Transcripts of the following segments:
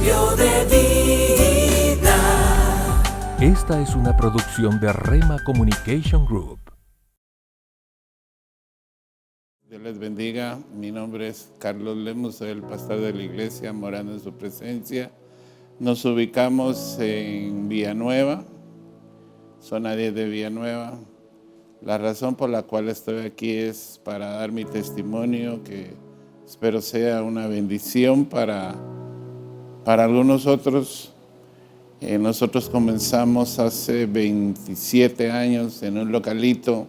Cambio de vida. Esta es una producción de Rema Communication Group. Dios les bendiga. Mi nombre es Carlos Lemus, soy el pastor de la iglesia Morando en su Presencia. Nos ubicamos en Villanueva, zona 10 de Villanueva. La razón por la cual estoy aquí es para dar mi testimonio, que espero sea una bendición para algunos otros. Nosotros comenzamos hace 27 años en un localito,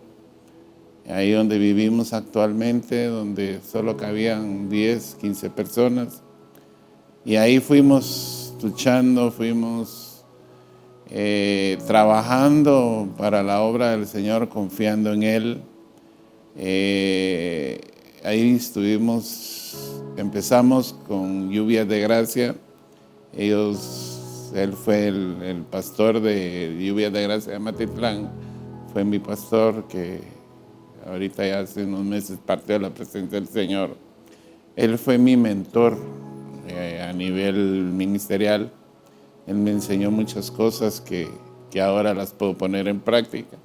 ahí donde vivimos actualmente, donde solo cabían 10, 15 personas. Y ahí fuimos luchando, fuimos trabajando para la obra del Señor, confiando en Él. Ahí empezamos con Lluvias de Gracia. Él fue el pastor de Lluvias de Gracia de Matitlán, fue mi pastor, que ahorita ya hace unos meses partió de la presencia del Señor. Él fue mi mentor a nivel ministerial. Él me enseñó muchas cosas que ahora las puedo poner en práctica.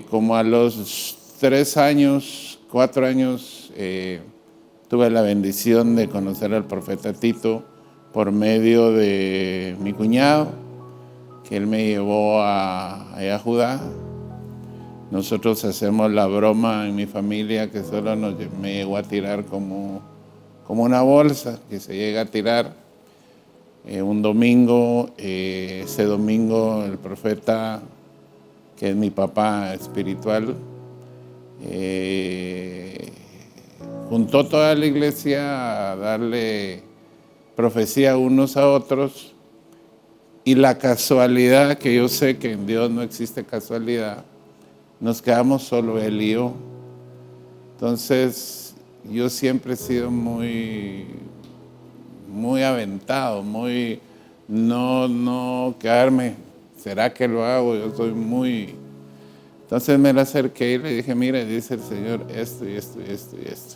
Como a los 3 años, 4 años, tuve la bendición de conocer al profeta Tito por medio de mi cuñado, que él me llevó allá a Judá. Nosotros hacemos la broma en mi familia que solo me llegó a tirar como una bolsa que se llega a tirar. Un domingo, ese domingo el profeta, que es mi papá espiritual, juntó toda la iglesia a darle profecía unos a otros, y la casualidad, que yo sé que en Dios no existe casualidad, nos quedamos solo él y yo. Entonces yo siempre he sido muy aventado, no quedarme, ¿será que lo hago? Yo soy muy... Entonces me la acerqué y le dije, mire, dice el Señor esto y esto y esto y esto.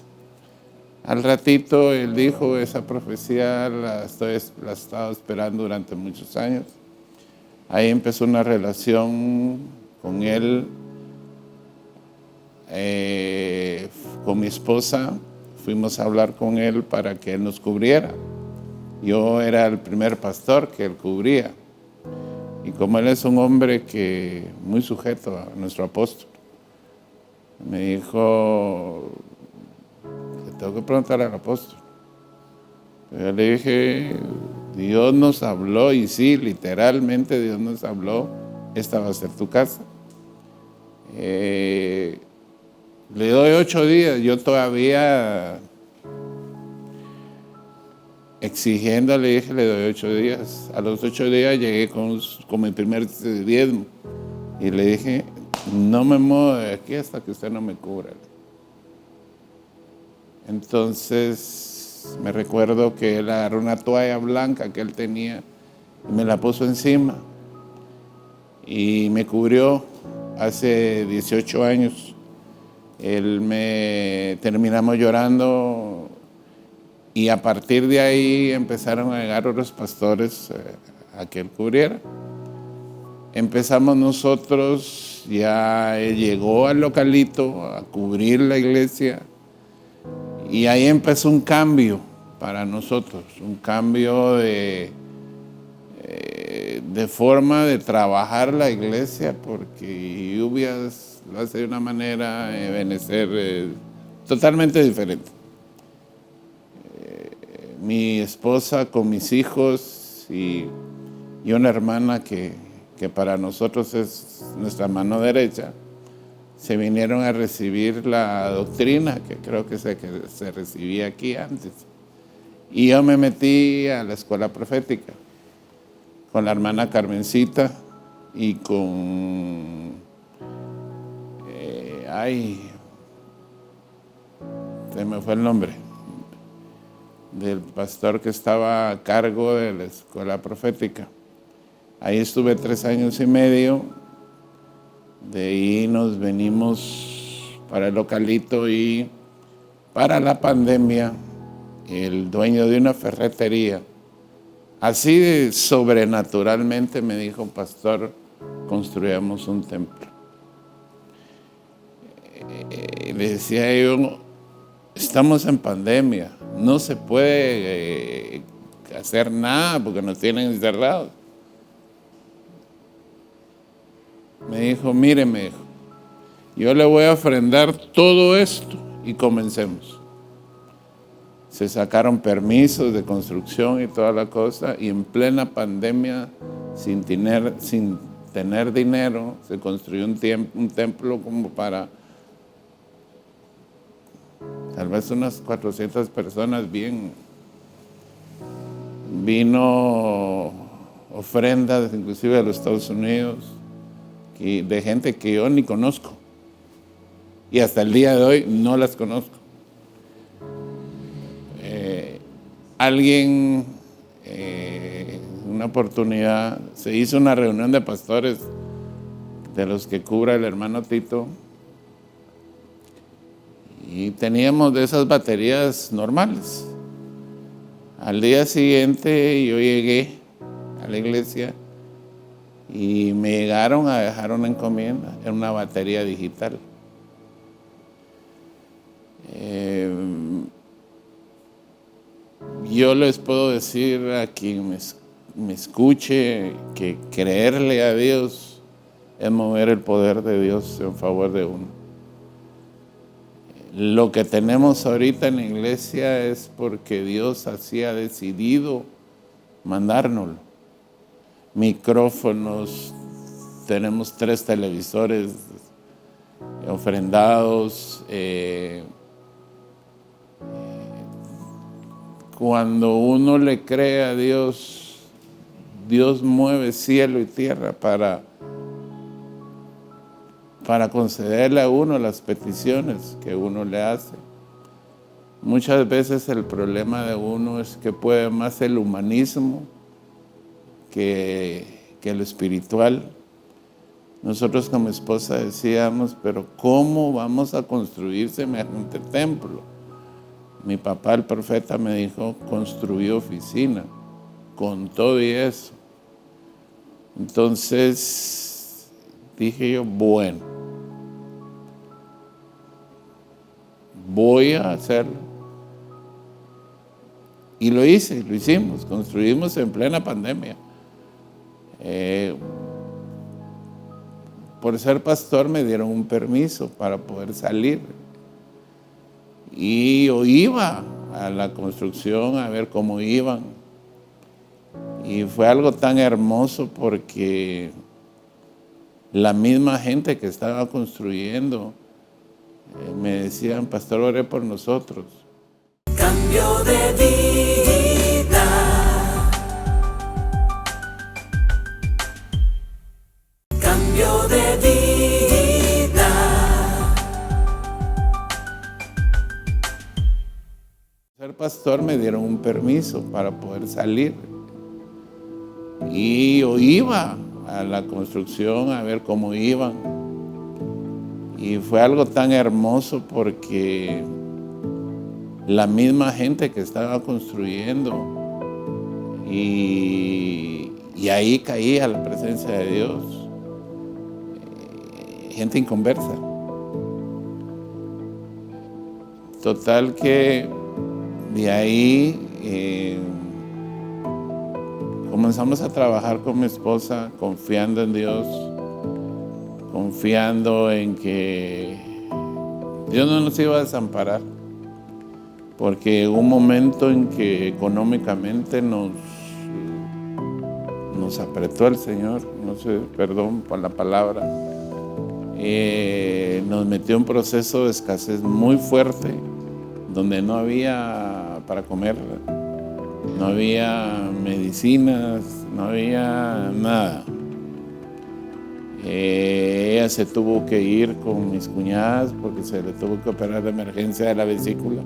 Al ratito él dijo, esa profecía la estaba esperando durante muchos años. Ahí empezó una relación con él, con mi esposa. Fuimos a hablar con él para que él nos cubriera. Yo era el primer pastor que él cubría. Y como él es un hombre muy sujeto a nuestro apóstol, me dijo, le tengo que preguntar al apóstol. Yo le dije, Dios nos habló, y sí, literalmente Dios nos habló, esta va a ser tu casa. Le doy 8 días, yo todavía exigiendo, le dije, le doy 8 días. A los 8 días llegué con mi primer diezmo y le dije, no me muevo de aquí hasta que usted no me cubra. Entonces me recuerdo que él agarró una toalla blanca que él tenía y me la puso encima y me cubrió. Hace 18 años terminamos llorando. Y a partir de ahí empezaron a llegar otros pastores a que él cubriera. Empezamos nosotros, ya él llegó al localito a cubrir la iglesia, y ahí empezó un cambio para nosotros, un cambio de forma de trabajar la iglesia, porque Lluvias lo hace de una manera, Ebenecer totalmente diferente. Mi esposa con mis hijos y una hermana que para nosotros es nuestra mano derecha, se vinieron a recibir la doctrina que creo que se recibía aquí antes. Y yo me metí a la escuela profética con la hermana Carmencita y con... se me fue el nombre del pastor que estaba a cargo de la escuela profética. Ahí estuve 3 años y medio. De ahí nos venimos para el localito, y para la pandemia el dueño de una ferretería. Así de sobrenaturalmente me dijo: pastor, construyamos un templo. Le decía yo: estamos en pandemia, no se puede hacer nada porque nos tienen encerrados. Me dijo: mire, me dijo, yo le voy a ofrendar todo esto y comencemos. Se sacaron permisos de construcción y toda la cosa, y en plena pandemia, sin tener dinero, se construyó un templo como para tal vez unas 400 personas. Bien, vino ofrendas inclusive de los Estados Unidos, de gente que yo ni conozco, y hasta el día de hoy no las conozco. Alguien, una oportunidad, se hizo una reunión de pastores de los que cubra el hermano Tito, y teníamos de esas baterías normales. Al día siguiente yo llegué a la iglesia y me llegaron a dejar una encomienda en una batería digital. Yo les puedo decir a quien me escuche que creerle a Dios es mover el poder de Dios en favor de uno. Lo que tenemos ahorita en la iglesia es porque Dios así ha decidido mandárnoslo. Micrófonos, tenemos 3 televisores ofrendados. Cuando uno le cree a Dios, Dios mueve cielo y tierra para concederle a uno las peticiones que uno le hace. Muchas veces el problema de uno es que puede más el humanismo que lo espiritual. Nosotros con mi esposa decíamos: pero ¿cómo vamos a construir semejante templo? Mi papá, el profeta, me dijo: construyó oficina, con todo y eso. Entonces dije yo: bueno, voy a hacerlo. Y lo hicimos, construimos en plena pandemia. Por ser pastor me dieron un permiso para poder salir. Y yo iba a la construcción a ver cómo iban. Y fue algo tan hermoso porque la misma gente que estaba construyendo me decían: pastor, oré por nosotros. Cambio de vida. Cambio de vida. Ser pastor me dieron un permiso para poder salir. Y yo iba a la construcción a ver cómo iban. Y fue algo tan hermoso porque la misma gente que estaba construyendo, y ahí caía la presencia de Dios. Gente inconversa. Total que de ahí comenzamos a trabajar con mi esposa, confiando en Dios, confiando en que Dios no nos iba a desamparar, porque hubo un momento en que económicamente nos apretó el Señor, no sé, perdón por la palabra, nos metió en un proceso de escasez muy fuerte, donde no había para comer, no había medicinas, no había nada. Ella se tuvo que ir con mis cuñadas porque se le tuvo que operar de emergencia de la vesícula.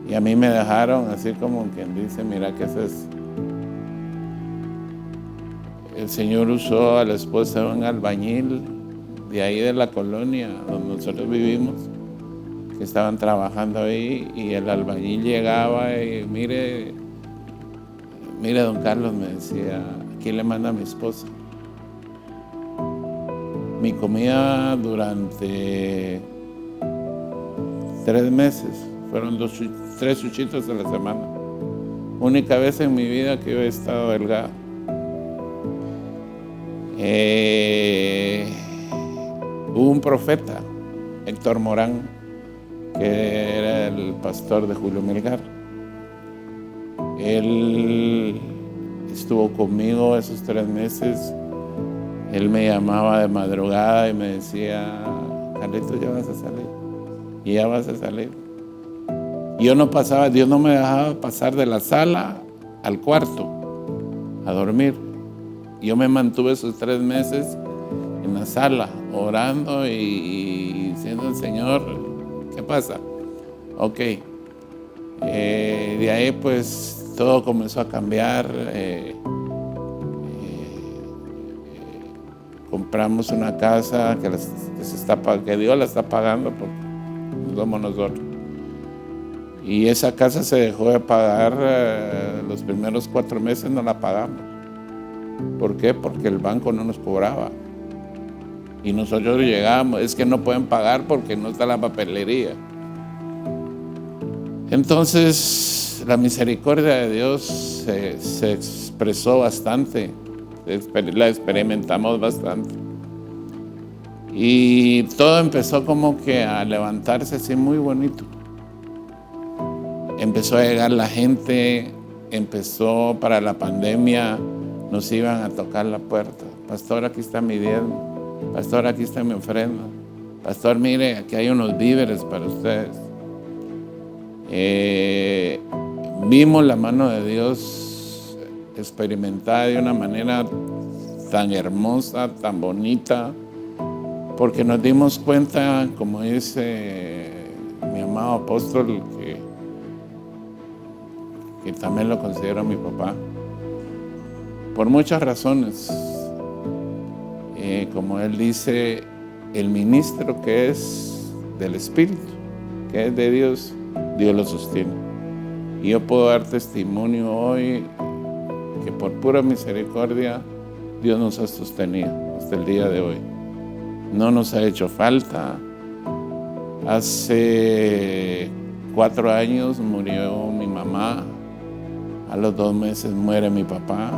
Y a mí me dejaron así como quien dice: mira, ¿qué es eso? El Señor usó a la esposa de un albañil de ahí de la colonia donde nosotros vivimos, que estaban trabajando ahí, y el albañil llegaba y mire, don Carlos, me decía, aquí le manda a mi esposa. Mi comida durante 3 meses fueron 3 chuchitos a la semana. Única vez en mi vida que yo he estado delgado. Hubo un profeta, Héctor Morán, que era el pastor de Julio Melgar. Él estuvo conmigo esos 3 meses. Él me llamaba de madrugada y me decía, Carlitos, ya vas a salir. Y ya vas a salir. Y yo no pasaba, Dios no me dejaba pasar de la sala al cuarto a dormir. Yo me mantuve esos 3 meses en la sala, orando y diciendo al Señor, ¿qué pasa? Ok. De ahí pues todo comenzó a cambiar. Compramos una casa que Dios la está pagando porque nos somos nosotros. Y esa casa se dejó de pagar, los primeros 4 meses no la pagamos. ¿Por qué? Porque el banco no nos cobraba. Y nosotros llegamos, es que no pueden pagar porque no está la papelería. Entonces, la misericordia de Dios se expresó bastante, la experimentamos bastante. Y todo empezó como que a levantarse así muy bonito. Empezó a llegar la gente, empezó para la pandemia, nos iban a tocar la puerta. Pastor, aquí está mi diezmo. Pastor, aquí está mi ofrenda. Pastor, mire, aquí hay unos víveres para ustedes. Vimos la mano de Dios experimentada de una manera tan hermosa, tan bonita, porque nos dimos cuenta, como dice mi amado apóstol, que también lo considero mi papá, por muchas razones. Como él dice, el ministro que es del Espíritu, que es de Dios, Dios lo sostiene. Y yo puedo dar testimonio hoy que por pura misericordia Dios nos ha sostenido hasta el día de hoy. No nos ha hecho falta. Hace 4 años murió mi mamá. A los 2 meses muere mi papá.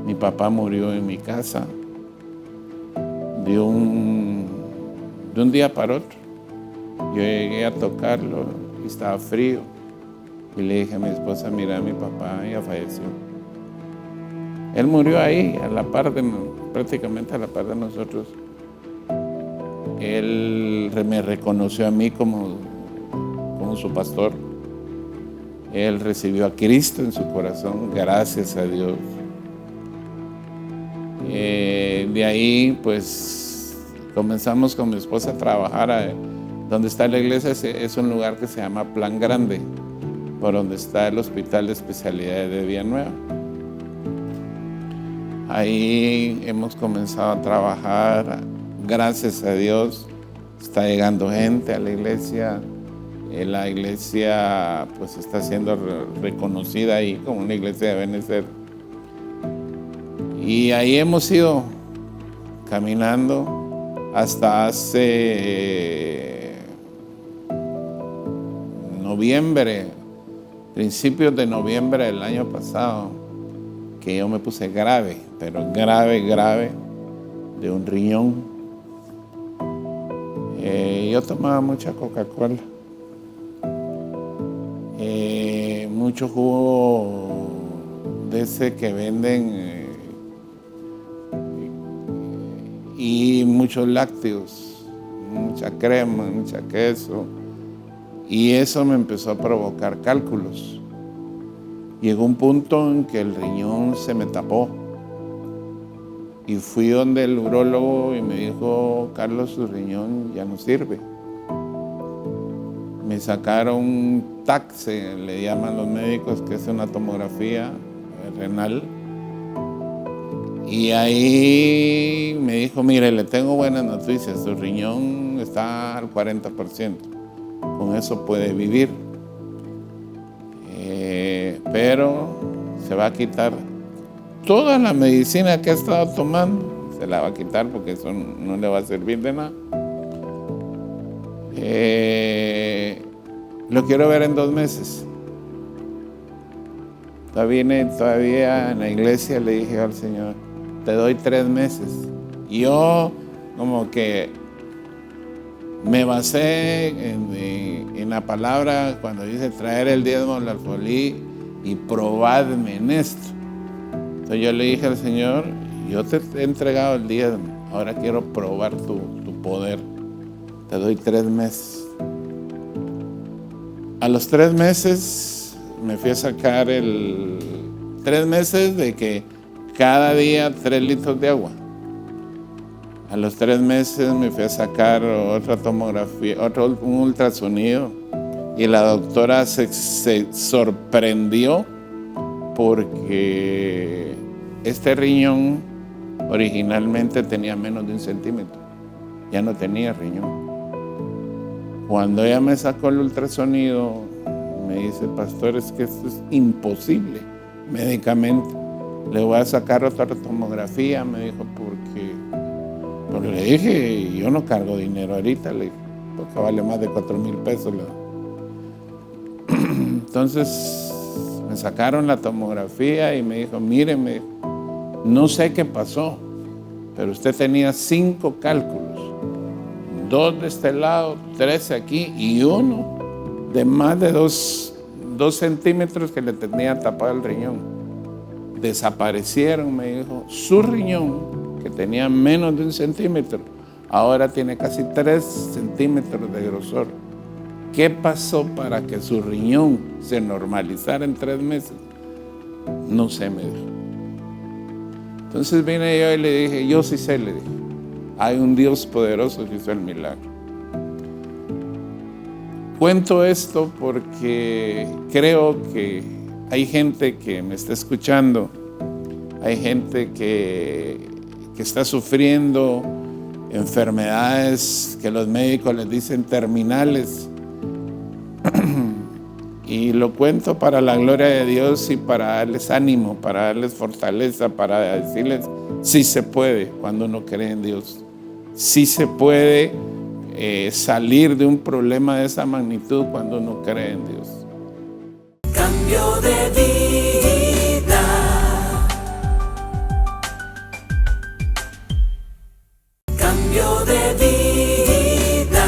Mi papá murió en mi casa de un día para otro. Yo llegué a tocarlo y estaba frío. Y le dije a mi esposa, mira, mi papá ya falleció. Él murió ahí, prácticamente a la par de nosotros. Él me reconoció a mí como su pastor. Él recibió a Cristo en su corazón, gracias a Dios. De ahí, pues, comenzamos con mi esposa a trabajar. Donde está la iglesia es un lugar que se llama Plan Grande, por donde está el Hospital de Especialidades de Villanueva. Ahí hemos comenzado a trabajar, gracias a Dios, está llegando gente a la iglesia. La iglesia pues está siendo reconocida ahí como una iglesia de Benecer. Y ahí hemos ido caminando hasta hace principios de noviembre del año pasado, que yo me puse grave, pero grave, de un riñón. Yo tomaba mucha Coca-Cola, mucho jugo de ese que venden y muchos lácteos, mucha crema, mucha queso. Y eso me empezó a provocar cálculos. Llegó un punto en que el riñón se me tapó. Y fui donde el urólogo y me dijo, Carlos, su riñón ya no sirve. Me sacaron un TAC, le llaman los médicos, que es una tomografía renal. Y ahí me dijo, mire, le tengo buenas noticias, su riñón está al 40%. con eso puede vivir. Pero se va a quitar toda la medicina que ha estado tomando, se la va a quitar porque eso no le va a servir de nada. Lo quiero ver en 2 meses. Todavía en la iglesia le dije al Señor, te doy 3 meses. Y yo como que me basé en la palabra cuando dice traer el diezmo al alfolí y probadme en esto. Entonces yo le dije al Señor, yo te he entregado el diezmo, ahora quiero probar tu poder. Te doy 3 meses. A los 3 meses me fui a sacar 3 meses de que cada día 3 litros de agua. A los 3 meses me fui a sacar otra tomografía, un ultrasonido, y la doctora se sorprendió porque este riñón originalmente tenía menos de 1 centímetro, ya no tenía riñón. Cuando ella me sacó el ultrasonido, me dice, pastor, es que esto es imposible médicamente. Le voy a sacar otra tomografía, me dijo, porque le dije, yo no cargo dinero ahorita, le dije, porque vale más de 4,000 pesos. Entonces me sacaron la tomografía y me dijo, mire, no sé qué pasó, pero usted tenía 5 cálculos, 2 de este lado, 3 aquí y 1 de más de 2 centímetros que le tenía tapado el riñón. Desaparecieron, me dijo. Su riñón, que tenía menos de 1 centímetro, ahora tiene casi 3 centímetros de grosor. ¿Qué pasó para que su riñón se normalizara en 3 meses? No sé, me dijo. Entonces vine yo y le dije, yo sí sé, le dije. Hay un Dios poderoso que hizo el milagro. Cuento esto porque creo que hay gente que me está escuchando, hay gente que está sufriendo enfermedades que los médicos les dicen terminales. Y lo cuento para la gloria de Dios y para darles ánimo, para darles fortaleza, para decirles, sí se puede cuando uno cree en Dios. Sí se puede salir de un problema de esa magnitud cuando uno cree en Dios. Cambio de vida. Cambio de vida.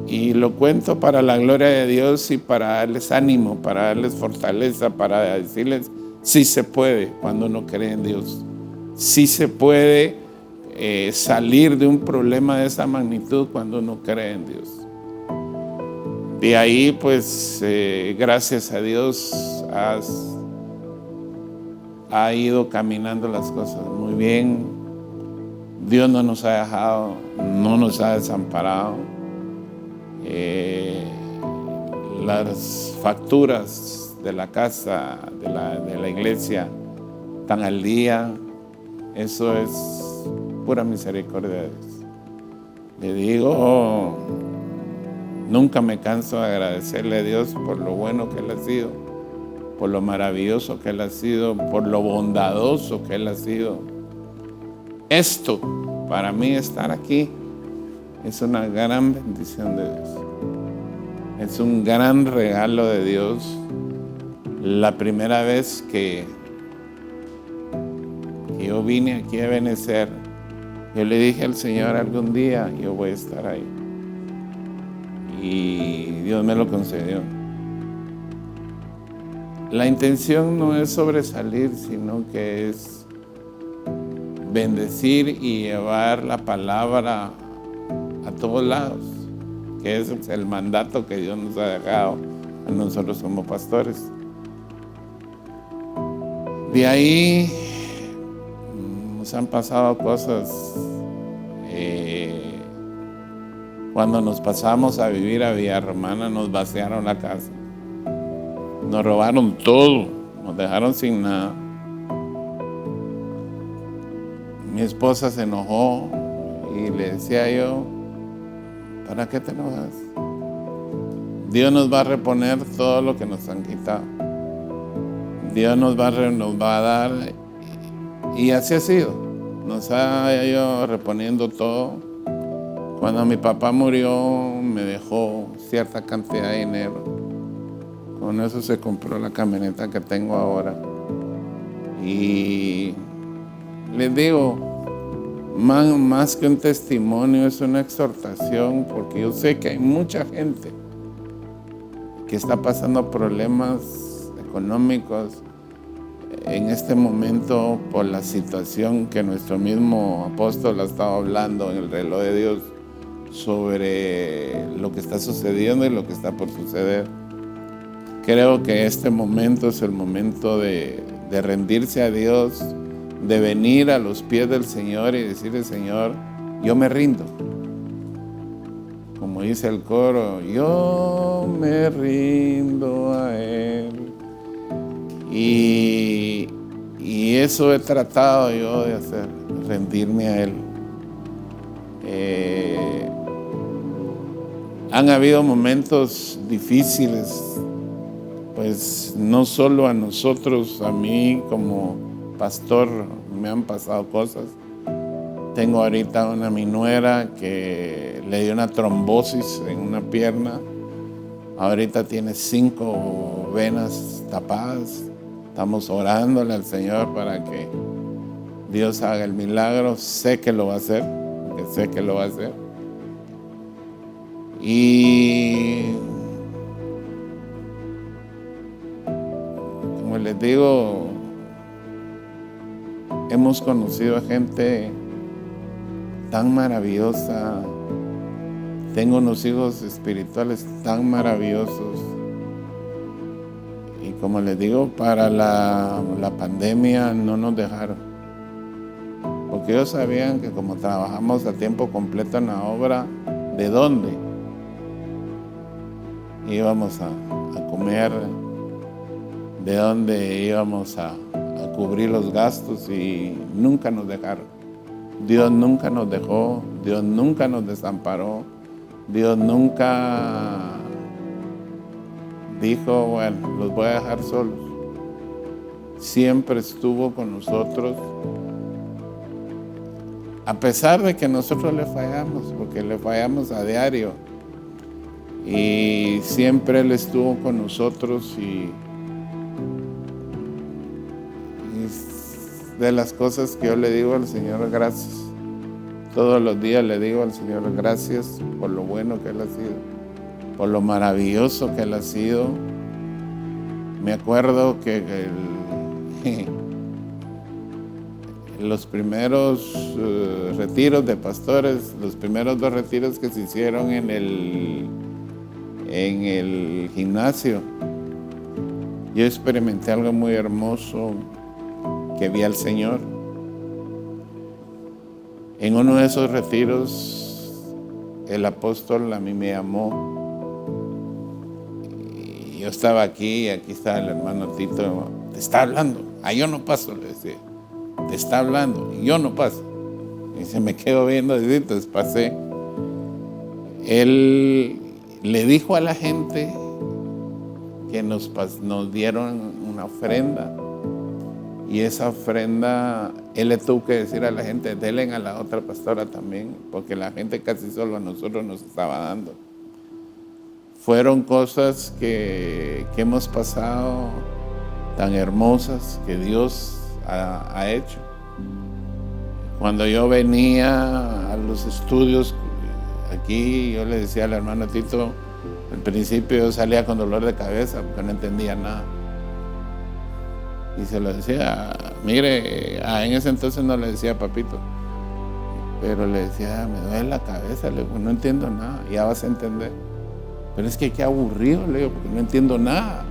Y lo cuento para la gloria de Dios y para darles ánimo, para darles fortaleza, para decirles, sí se puede cuando uno cree en Dios. Sí se puede salir de un problema de esa magnitud cuando uno cree en Dios. De ahí, pues, gracias a Dios, ha ido caminando las cosas muy bien. Dios no nos ha dejado, no nos ha desamparado. Las facturas de la casa, de la iglesia, están al día. Eso es pura misericordia de Dios. Le digo, nunca me canso de agradecerle a Dios por lo bueno que Él ha sido, por lo maravilloso que Él ha sido, por lo bondadoso que Él ha sido. Esto, para mí, estar aquí, es una gran bendición de Dios. Es un gran regalo de Dios. La primera vez que yo vine aquí a Benecer, yo le dije al Señor, algún día yo voy a estar ahí. Y Dios me lo concedió. La intención no es sobresalir, sino que es bendecir y llevar la palabra a todos lados, que ese es el mandato que Dios nos ha dejado a nosotros como pastores. De ahí nos han pasado cosas. Cuando nos pasamos a vivir a Villa Romana, nos vaciaron la casa, nos robaron todo, nos dejaron sin nada. Mi esposa se enojó y le decía yo, ¿para qué te enojas? Dios nos va a reponer todo lo que nos han quitado. Dios nos va a dar, y así ha sido. Nos ha ido reponiendo todo. Cuando mi papá murió, me dejó cierta cantidad de dinero. Con eso se compró la camioneta que tengo ahora. Y les digo, más que un testimonio, es una exhortación, porque yo sé que hay mucha gente que está pasando problemas económicos en este momento por la situación que nuestro mismo apóstol ha estado hablando en el reloj de Dios sobre lo que está sucediendo y lo que está por suceder. Creo que este momento es el momento de rendirse a Dios, de venir a los pies del Señor y decirle, Señor, yo me rindo. Como dice el coro, yo me rindo a Él. Y eso he tratado yo de hacer, rendirme a Él. Han habido momentos difíciles, pues no solo a nosotros, a mí como pastor me han pasado cosas. Tengo ahorita mi nuera que le dio una trombosis en una pierna. Ahorita tiene 5 venas tapadas. Estamos orándole al Señor para que Dios haga el milagro. Sé que lo va a hacer, porque sé que lo va a hacer. Y como les digo, hemos conocido a gente tan maravillosa. Tengo unos hijos espirituales tan maravillosos. Y como les digo, para la pandemia no nos dejaron. Porque ellos sabían que como trabajamos a tiempo completo en la obra, ¿de dónde íbamos a comer? ¿De dónde íbamos a cubrir los gastos? Y nunca nos dejaron. Dios nunca nos dejó, Dios nunca nos desamparó, Dios nunca dijo, bueno, los voy a dejar solos. Siempre estuvo con nosotros, a pesar de que nosotros le fallamos, porque le fallamos a diario. Y siempre Él estuvo con nosotros y de las cosas que yo le digo al Señor, gracias. Todos los días le digo al Señor, gracias por lo bueno que Él ha sido, por lo maravilloso que Él ha sido. Me acuerdo que los primeros retiros de pastores, los primeros 2 retiros que se hicieron en el gimnasio, yo experimenté algo muy hermoso, que vi al Señor. En uno de esos retiros, el apóstol a mí me llamó. Y yo estaba aquí, y aquí estaba el hermano Tito. Te está hablando. Yo no paso, le decía. Te está hablando, y yo no paso. Y se me quedó viendo, y entonces pasé. Él le dijo a la gente que nos dieron una ofrenda. Y esa ofrenda, él le tuvo que decir a la gente, denle a la otra pastora también, porque la gente casi solo a nosotros nos estaba dando. Fueron cosas que hemos pasado tan hermosas que Dios ha hecho. Cuando yo venía a los estudios aquí, yo le decía al hermano Tito, al principio yo salía con dolor de cabeza porque no entendía nada. Y se lo decía, mire, en ese entonces no le decía papito, pero le decía, me duele la cabeza, le digo, no entiendo nada, ya vas a entender. Pero es que qué aburrido, le digo, porque no entiendo nada.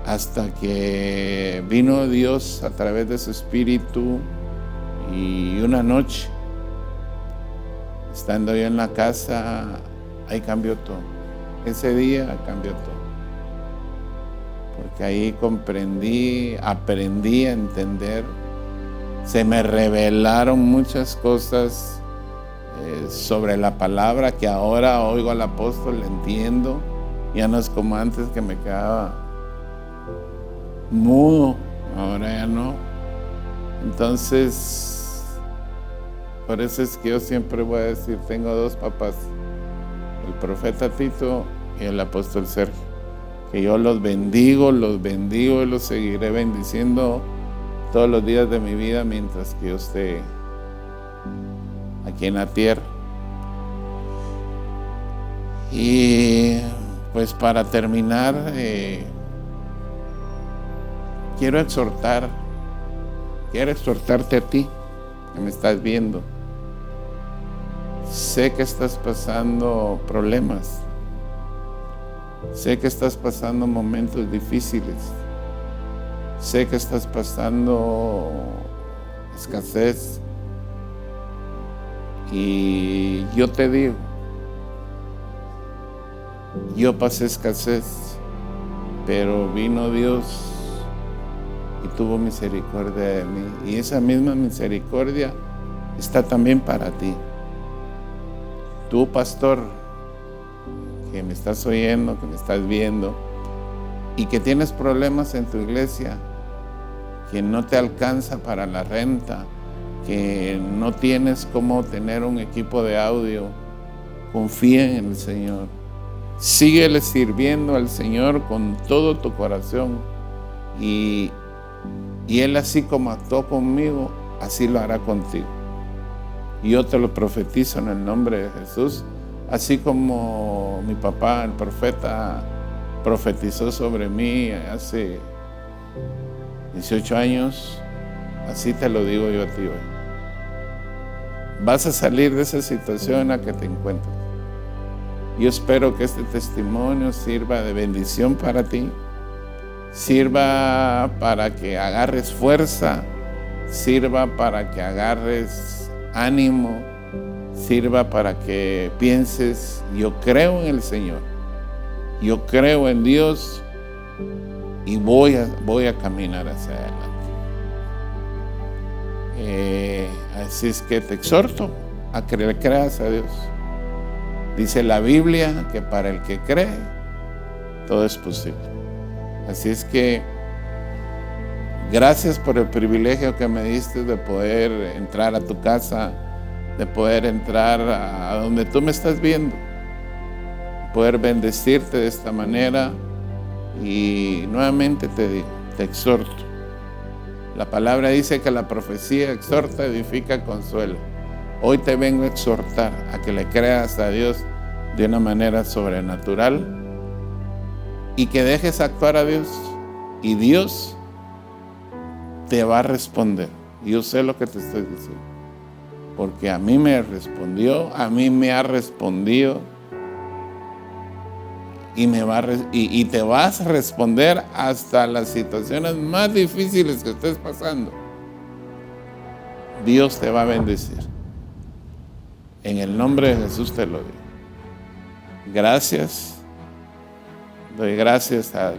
Hasta que vino Dios a través de su espíritu y una noche, estando yo en la casa, ahí cambió todo. Ese día cambió todo. Porque ahí aprendí a entender Se me revelaron muchas cosas sobre la palabra que ahora oigo al apóstol, le entiendo. Ya no es como antes que me quedaba mudo, ahora ya no. Entonces, por eso es que yo siempre voy a decir, tengo dos papás, el profeta Tito y el apóstol Sergio, que yo los bendigo y los seguiré bendiciendo todos los días de mi vida mientras que yo esté aquí en la tierra. Y pues para terminar, quiero exhortarte a ti que me estás viendo. Sé que estás pasando problemas, sé que estás pasando momentos difíciles, sé que estás pasando escasez, y yo te digo, yo pasé escasez, pero vino Dios y tuvo misericordia de mí, y esa misma misericordia está también para ti. Tú, pastor, que me estás oyendo, que me estás viendo y que tienes problemas en tu iglesia, que no te alcanza para la renta, que no tienes cómo tener un equipo de audio, confía en el Señor. Síguele sirviendo al Señor con todo tu corazón, y Él, así como actuó conmigo, así lo hará contigo. Y yo te lo profetizo en el nombre de Jesús, así como mi papá, el profeta, profetizó sobre mí hace 18 años, así te lo digo yo a ti hoy. Vas a salir de esa situación en la que te encuentras. Yo espero que este testimonio sirva de bendición para ti, sirva para que agarres fuerza, sirva para que agarres ánimo, sirva para que pienses, yo creo en el Señor, yo creo en Dios y voy a caminar hacia adelante. Así es que te exhorto a que le creas a Dios. Dice la Biblia que para el que cree, todo es posible. Así es que gracias por el privilegio que me diste de poder entrar a tu casa, de poder entrar a donde tú me estás viendo, poder bendecirte de esta manera. Y nuevamente te digo, te exhorto. La palabra dice que la profecía exhorta, edifica, consuela. Hoy te vengo a exhortar a que le creas a Dios de una manera sobrenatural y que dejes actuar a Dios, y Dios te va a responder. Yo sé lo que te estoy diciendo, porque a mí me respondió, a mí me ha respondido, y te vas a responder hasta las situaciones más difíciles que estés pasando. Dios te va a bendecir. En el nombre de Jesús te lo digo. Gracias. Doy gracias a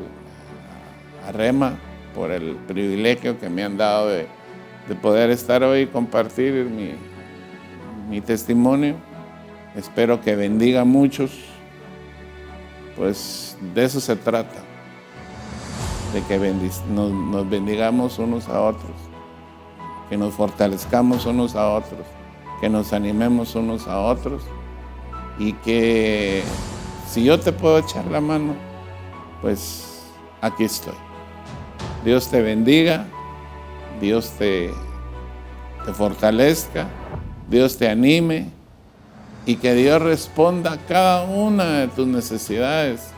Rema por el privilegio que me han dado de poder estar hoy y compartir mi testimonio. Espero que bendiga a muchos. Pues de eso se trata, de que nos bendigamos unos a otros, que nos fortalezcamos unos a otros, que nos animemos unos a otros, y que si yo te puedo echar la mano, pues aquí estoy. Dios te bendiga, Dios te fortalezca, Dios te anime, y que Dios responda a cada una de tus necesidades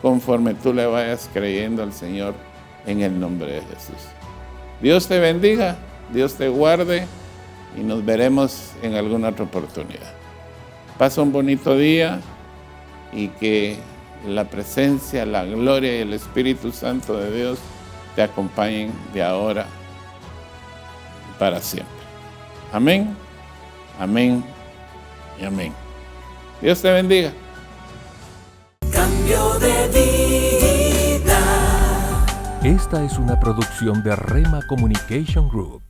conforme tú le vayas creyendo al Señor, en el nombre de Jesús. Dios te bendiga, Dios te guarde, y nos veremos en alguna otra oportunidad. Pasa un bonito día, y que la presencia, la gloria y el Espíritu Santo de Dios te acompañen de ahora para siempre. Amén, amén y amén. Dios te bendiga. Cambio de vida. Esta es una producción de Rema Communication Group.